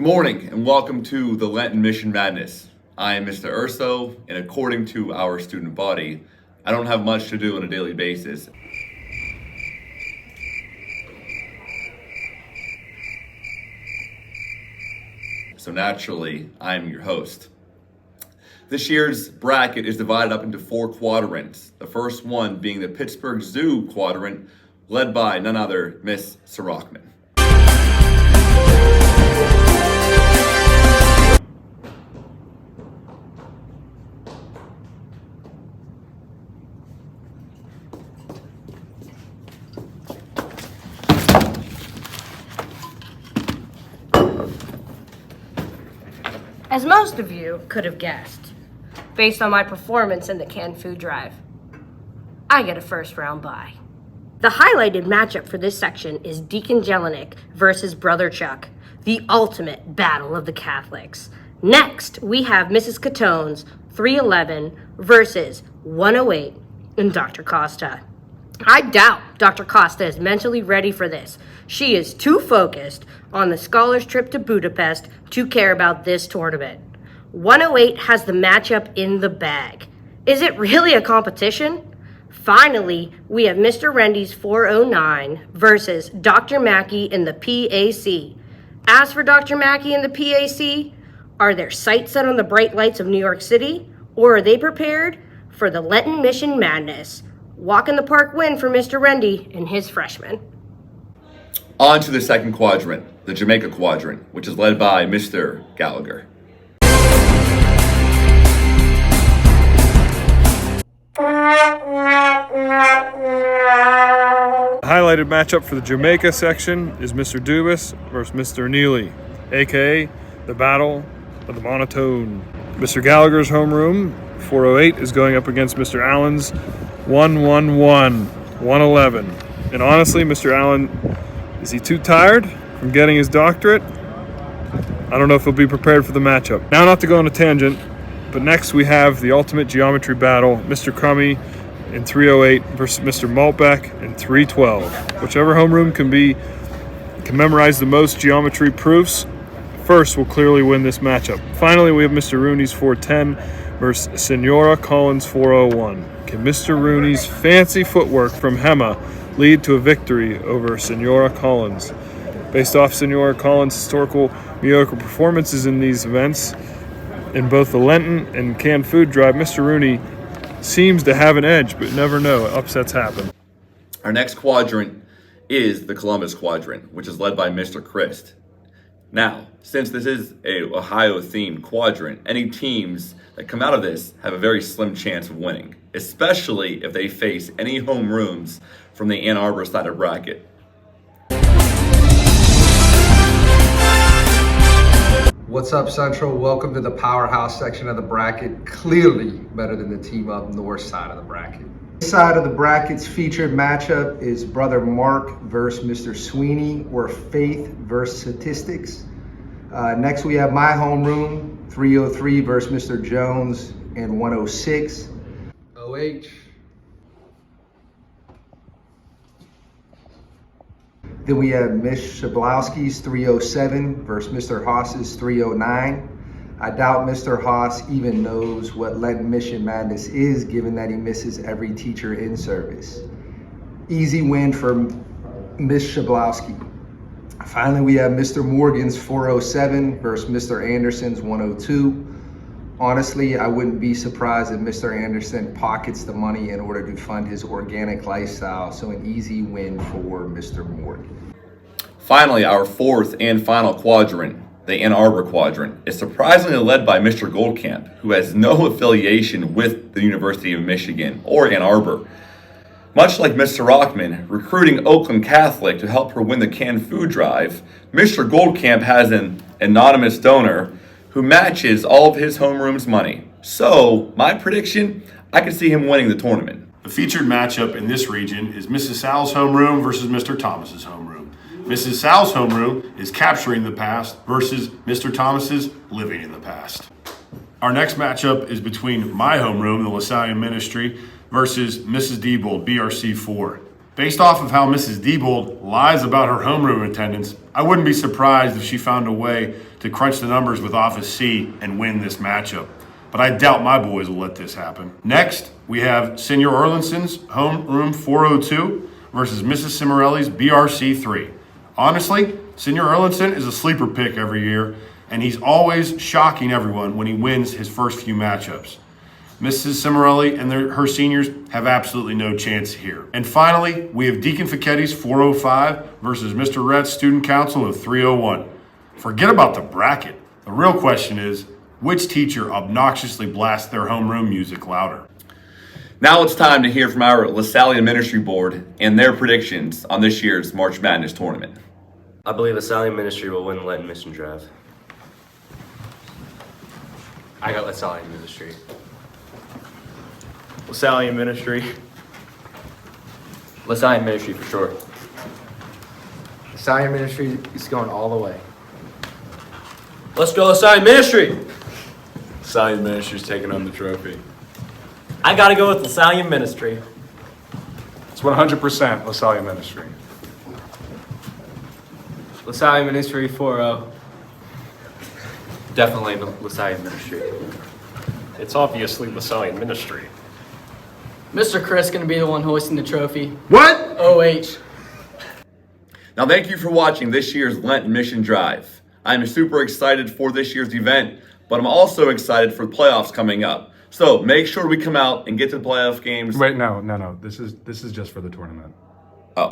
Good morning and welcome to the Lenten Mission Madness. I am Mr. Urso, and according to our student body, I don't have much to do on a daily basis. So naturally, I am your host. This year's bracket is divided up into 4 quadrants. The first one being the Pittsburgh Zoo quadrant, led by none other Miss Sirachman. As most of you could have guessed, based on my performance in the canned food drive, I get a first round bye. The highlighted matchup for this section is Deacon Jelinek versus Brother Chuck, the ultimate battle of the Catholics. Next, we have Mrs. Catone's 311 versus 108 in Dr. Costa. I doubt Dr. Costa is mentally ready for this. She is too focused on the scholars' trip to Budapest to care about this tournament. 108 has the matchup in the bag. Is it really a competition? Finally, we have Mr. Rendy's 409 versus Dr. Mackey in the PAC. As for Dr. Mackey in the PAC, are their sights set on the bright lights of New York City, or are they prepared for the Lenten Mission Madness? Walk in the park win for Mr. Rendy and his freshmen. On to the second quadrant, the Jamaica quadrant, which is led by Mr. Gallagher. The highlighted matchup for the Jamaica section is Mr. Dubas versus Mr. Neely, aka the Battle of the Monotone. Mr. Gallagher's homeroom, 408, is going up against Mr. Allen's 111. And honestly, Mr. Allen, is he too tired from getting his doctorate? I don't know if he'll be prepared for the matchup. Now, not to go on a tangent, but next we have the ultimate geometry battle, Mr. Crummy in 308 versus Mr. Maltbeck in 312. Whichever homeroom can memorize the most geometry proofs first will clearly win this matchup. Finally, we have Mr. Rooney's 410 versus Senora Collins 401. Can Mr. Rooney's fancy footwork from Hema lead to a victory over Senora Collins? Based off Senora Collins' historical mediocre performances in these events, in both the Lenten and canned food drive, Mr. Rooney seems to have an edge, but never know. Upsets happen. Our next quadrant is the Columbus quadrant, which is led by Mr. Christ. Now, since this is a Ohio-themed quadrant, any teams that come out of this have a very slim chance of winning, especially if they face any homerooms from the Ann Arbor side of bracket. What's up, Central? Welcome to the powerhouse section of the bracket. Clearly better than the team up north side of the bracket. This side of the bracket's featured matchup is Brother Mark versus Mr. Sweeney, or Faith versus Statistics. Next, we have my homeroom, 303 versus Mr. Jones and 106. OH. Then we have Miss Shablowski's 307 versus Mr. Haas's 309. I doubt Mr. Haas even knows what Lenten Mission Madness is, given that he misses every teacher in service. Easy win for Miss Shablowski. Finally, we have Mr. Morgan's 407 versus Mr. Anderson's 102. Honestly, I wouldn't be surprised if Mr. Anderson pockets the money in order to fund his organic lifestyle, so an easy win for Mr. Morgan. Finally, our fourth and final quadrant, the Ann Arbor quadrant, is surprisingly led by Mr. Goldcamp, who has no affiliation with the University of Michigan or Ann Arbor. Much like Mr. Rockman recruiting Oakland Catholic to help her win the canned food drive, Mr. Goldcamp has an anonymous donor who matches all of his homeroom's money. So, my prediction, I can see him winning the tournament. The featured matchup in this region is Mrs. Sal's homeroom versus Mr. Thomas's homeroom. Mrs. Sal's homeroom is capturing the past versus Mr. Thomas's living in the past. Our next matchup is between my homeroom, the LaSallian Ministry, versus Mrs. Diebold, BRC4. Based off of how Mrs. Diebold lies about her homeroom attendance, I wouldn't be surprised if she found a way to crunch the numbers with Office C and win this matchup. But I doubt my boys will let this happen. Next, we have Senior Orlinson's homeroom 402 versus Mrs. Cimarelli's BRC 3. Honestly, Senior Erlinson is a sleeper pick every year, and he's always shocking everyone when he wins his first few matchups. Mrs. Cimarelli and her seniors have absolutely no chance here. And finally, we have Deacon Ficchetti's 405 versus Mr. Rhett's Student Council of 301. Forget about the bracket. The real question is, which teacher obnoxiously blasts their homeroom music louder? Now it's time to hear from our LaSalle Ministry Board and their predictions on this year's March Madness tournament. I believe LaSalle Ministry will win the Lenten Mission Drive. I got LaSalle Ministry. LaSalle Ministry. LaSalle Ministry for sure. LaSalle Ministry is going all the way. Let's go LaSalle Ministry! LaSalle Ministry's taking home the trophy. I gotta go with LaSalle Ministry. It's 100% LaSalle Ministry. LaSalle Ministry 4-0. Definitely LaSalle Ministry. It's obviously LaSalle Ministry. Mr. Chris gonna be the one hoisting the trophy. What? OH. Now, thank you for watching this year's Lenten Mission Drive. I'm super excited for this year's event, but I'm also excited for the playoffs coming up. So make sure we come out and get to the playoff games. Wait, no. This is just for the tournament. Oh.